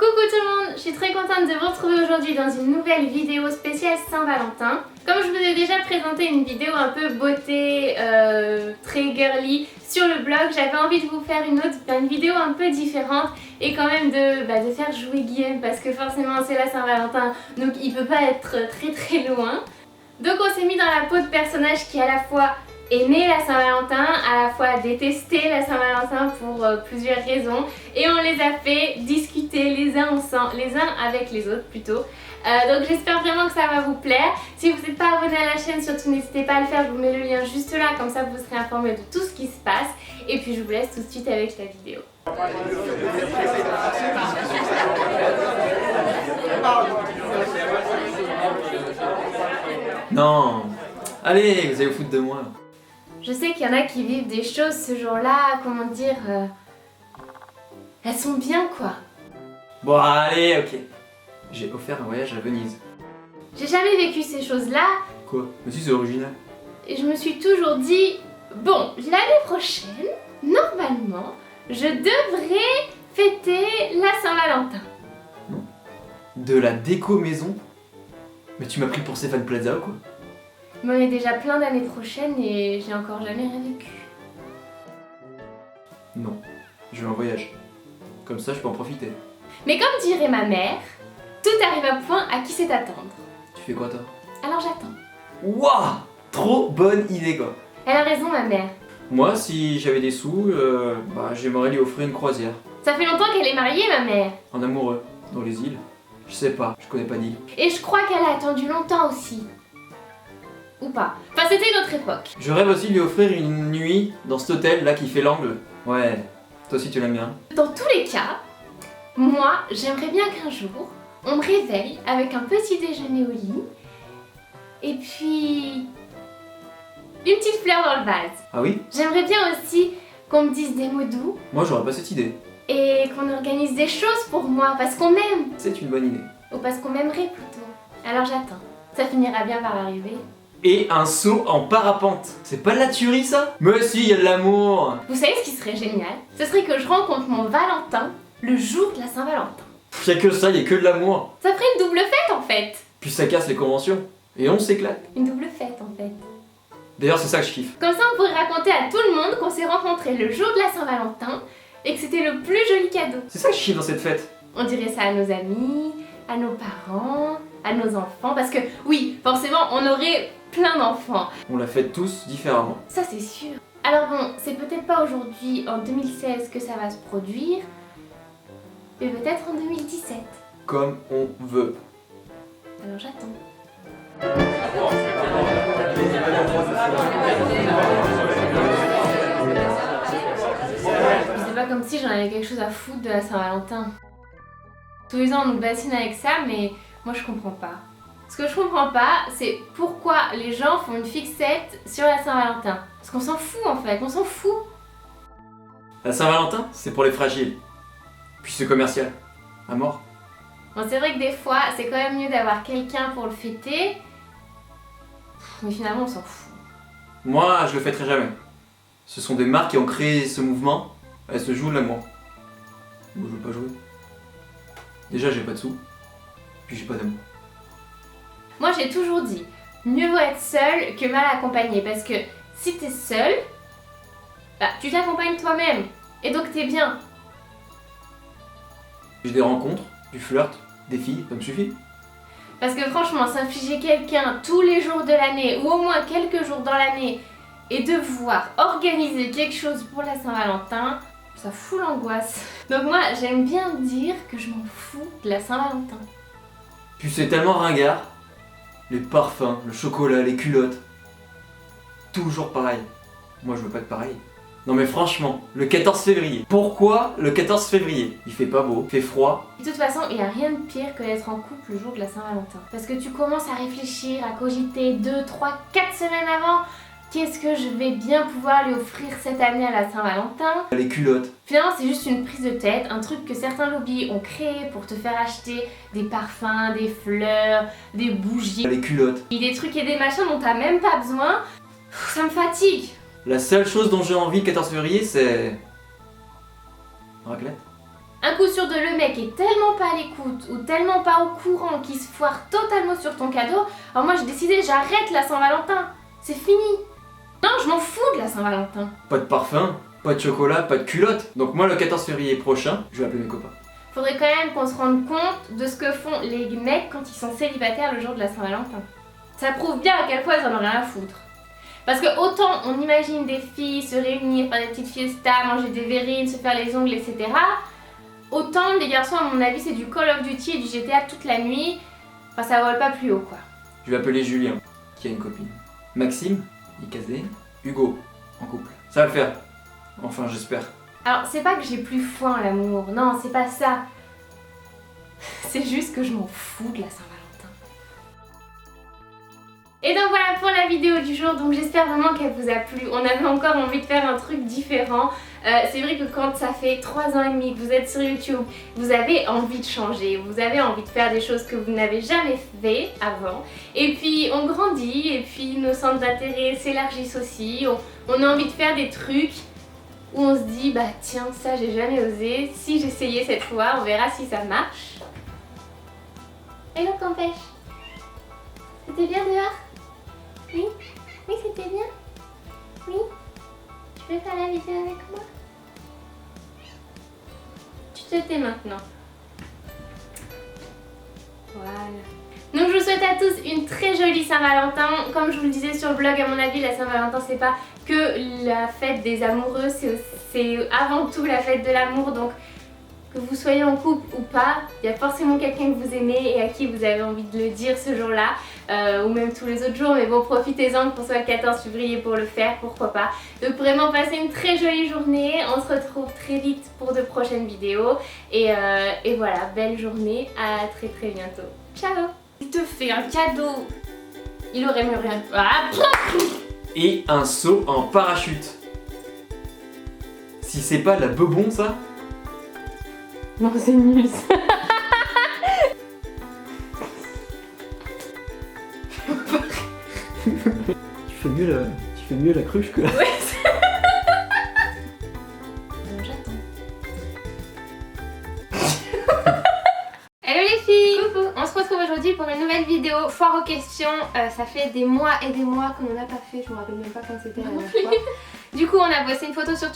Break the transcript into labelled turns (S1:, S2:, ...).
S1: Coucou tout le monde, je suis très contente de vous retrouver aujourd'hui dans une nouvelle vidéo spéciale Saint-Valentin. Comme je vous ai déjà présenté une vidéo un peu beauté, très girly sur le blog, j'avais envie de vous faire une vidéo un peu différente et quand même de faire jouer Guillaume parce que forcément c'est la Saint-Valentin donc il peut pas être très loin. Donc on s'est mis dans la peau de personnages qui à la fois aimer la Saint-Valentin, à la fois détester la Saint-Valentin pour plusieurs raisons et on les a fait discuter les uns avec les autres plutôt. Donc j'espère vraiment que ça va vous plaire. Si vous n'êtes pas abonné à la chaîne, surtout n'hésitez pas à le faire, je vous mets le lien juste là, comme ça vous serez informé de tout ce qui se passe. Et puis je vous laisse tout de suite avec la vidéo.
S2: Non, allez, vous allez vous foutre de moi.
S1: Je sais qu'il y en a qui vivent des choses ce jour-là, comment dire, elles sont bien quoi.
S2: Bon allez, ok. J'ai offert un voyage à Venise.
S1: J'ai jamais vécu ces choses-là.
S2: Quoi? Mais si c'est original.
S1: Et je me suis toujours dit, bon, l'année prochaine, normalement, je devrais fêter la Saint-Valentin.
S2: De la déco maison? Mais tu m'as pris pour Stéphane Plaza ou quoi?
S1: Mais on est déjà plein d'années prochaines et j'ai encore jamais rien vécu.
S2: Non, je vais en voyage. Comme ça je peux en profiter.
S1: Mais comme dirait ma mère, tout arrive à point à qui sait attendre.
S2: Tu fais quoi toi?
S1: Alors j'attends.
S2: Waouh! Trop bonne idée quoi.
S1: Elle a raison ma mère.
S2: Moi si j'avais des sous, j'aimerais lui offrir une croisière.
S1: Ça fait longtemps qu'elle est mariée ma mère.
S2: En amoureux, dans les îles. Je sais pas, je connais pas d'île.
S1: Et je crois qu'elle a attendu longtemps aussi. Ou pas. Enfin c'était une autre époque.
S2: Je rêve aussi de lui offrir une nuit dans cet hôtel là qui fait l'angle. Ouais, toi aussi tu l'aimes bien.
S1: Dans tous les cas, moi j'aimerais bien qu'un jour on me réveille avec un petit déjeuner au lit et puis une petite fleur dans le vase.
S2: Ah oui?
S1: J'aimerais bien aussi qu'on me dise des mots doux
S2: Moi j'aurais pas cette idée.
S1: et qu'on organise des choses pour moi parce qu'on m'aime.
S2: C'est une bonne idée.
S1: Ou parce qu'on m'aimerait plutôt. Alors j'attends. Ça finira bien par arriver.
S2: Et un saut en parapente. C'est pas de la tuerie ça? Mais si, y a de l'amour.
S1: Vous savez ce qui serait génial? Ce serait que je rencontre mon Valentin le jour de la Saint-Valentin.
S2: Y'a que ça, y a que de l'amour.
S1: Ça ferait une double fête en fait.
S2: Puis ça casse les conventions. Et on s'éclate.
S1: Une double fête en fait.
S2: D'ailleurs c'est ça que je kiffe.
S1: Comme ça on pourrait raconter à tout le monde qu'on s'est rencontrés le jour de la Saint-Valentin et que c'était le plus joli cadeau.
S2: C'est ça que je kiffe dans cette fête.
S1: On dirait ça à nos amis, à nos parents, à nos enfants, parce que oui, forcément on aurait plein d'enfants.
S2: On la fête tous différemment.
S1: Ça c'est sûr. Alors bon, c'est peut-être pas aujourd'hui en 2016 que ça va se produire, mais peut-être en 2017.
S2: Comme on veut.
S1: Alors j'attends. C'est pas comme si j'en avais quelque chose à foutre de la Saint-Valentin. Tous les ans on nous bassine avec ça, mais moi je comprends pas. Ce que je comprends pas, c'est pourquoi les gens font une fixette sur la Saint-Valentin. Parce qu'on s'en fout en fait, on s'en fout.
S2: La Saint-Valentin, c'est pour les fragiles. Puis c'est commercial. À mort.
S1: Bon, c'est vrai que des fois, c'est quand même mieux d'avoir quelqu'un pour le fêter. Mais finalement, on s'en fout.
S2: Moi, je le fêterai jamais. Ce sont des marques qui ont créé ce mouvement. Elles se jouent de l'amour. Moi, je veux pas jouer. Déjà, j'ai pas de sous. Puis j'ai pas d'amour.
S1: Moi, j'ai toujours dit, mieux vaut être seul que mal accompagné. Parce que si t'es seul, tu t'accompagnes toi-même. Et donc t'es bien.
S2: J'ai des rencontres, du flirt, des filles, ça me suffit.
S1: Parce que franchement, s'infliger quelqu'un tous les jours de l'année, ou au moins quelques jours dans l'année, et devoir organiser quelque chose pour la Saint-Valentin, ça fout l'angoisse. Donc moi, j'aime bien dire que je m'en fous de la Saint-Valentin.
S2: Puis c'est tellement ringard. Les parfums, le chocolat, les culottes. Toujours pareil. Moi je veux pas être pareil. Non mais franchement, le 14 février. Pourquoi le 14 février? Il fait pas beau, il fait froid.
S1: De toute façon, il n'y a rien de pire que d'être en couple le jour de la Saint-Valentin. Parce que tu commences à réfléchir, à cogiter 2, 3, 4 semaines avant. Qu'est-ce que je vais bien pouvoir lui offrir cette année à la Saint-Valentin?
S2: Les culottes.
S1: Finalement, c'est juste une prise de tête, un truc que certains lobbies ont créé pour te faire acheter des parfums, des fleurs, des bougies,
S2: Les culottes.
S1: des trucs et des machins dont t'as même pas besoin. Ça me fatigue.
S2: La seule chose dont j'ai envie le 14 février, c'est... raclette.
S1: Un coup sur deux, le mec est tellement pas à l'écoute ou tellement pas au courant qu'il se foire totalement sur ton cadeau. Alors moi j'ai décidé, j'arrête la Saint-Valentin. C'est fini. Non, je m'en fous de la Saint-Valentin.
S2: Pas de parfum, pas de chocolat, pas de culotte. Donc moi le 14 février prochain, je vais appeler mes copains.
S1: Faudrait quand même qu'on se rende compte de ce que font les mecs quand ils sont célibataires le jour de la Saint-Valentin. Ça prouve bien à quel point ils en ont rien à foutre. Parce que autant on imagine des filles se réunir, faire des petites fiestas, manger des verrines, se faire les ongles, etc. Autant les garçons à mon avis c'est du Call of Duty et du GTA toute la nuit. Enfin ça vole pas plus haut quoi.
S2: Je vais appeler Julien, qui a une copine. Maxime, Ikazé, Hugo, en couple. Ça va le faire. Enfin j'espère.
S1: Alors c'est pas que j'ai plus foi en l'amour, non c'est pas ça. C'est juste que je m'en fous de la Saint-Valentin. Et donc voilà pour la vidéo du jour, donc j'espère vraiment qu'elle vous a plu. On avait encore envie de faire un truc différent. C'est vrai que quand ça fait 3 ans et demi que vous êtes sur YouTube, vous avez envie de changer, vous avez envie de faire des choses que vous n'avez jamais fait avant. Et puis on grandit, et puis nos centres d'intérêt s'élargissent aussi. On a envie de faire des trucs où on se dit bah tiens ça j'ai jamais osé, si j'essayais cette fois on verra si ça marche. Et donc Campèche, c'était bien dehors? Oui? Oui c'était bien? Oui? Tu veux faire la vidéo avec moi? Tu te tais maintenant. Voilà. Donc je vous souhaite à tous une très jolie Saint-Valentin. Comme je vous le disais sur le blog, à mon avis la Saint-Valentin c'est pas que la fête des amoureux, c'est avant tout la fête de l'amour. Donc que vous soyez en couple ou pas, il y a forcément quelqu'un que vous aimez et à qui vous avez envie de le dire ce jour-là, ou même tous les autres jours, mais bon profitez-en pour ce soit le 14 février pour le faire, pourquoi pas. Donc vraiment passez une très jolie journée, on se retrouve très vite pour de prochaines vidéos et voilà, belle journée, à très très bientôt. Ciao. Il te fait un cadeau, il aurait mieux rien. Ah,
S2: Et un saut en parachute. Si c'est pas la bebon ça.
S1: non c'est nul ça.
S2: Tu fais mieux la cruche que la...
S1: Ouais, j'attends. Hello les filles. Coucou. On se retrouve aujourd'hui pour une nouvelle vidéo foire aux questions. Ça fait des mois et des mois qu'on n'en a pas fait, je me rappelle même pas quand c'était la dernière fois. Du coup on a posté une photo sur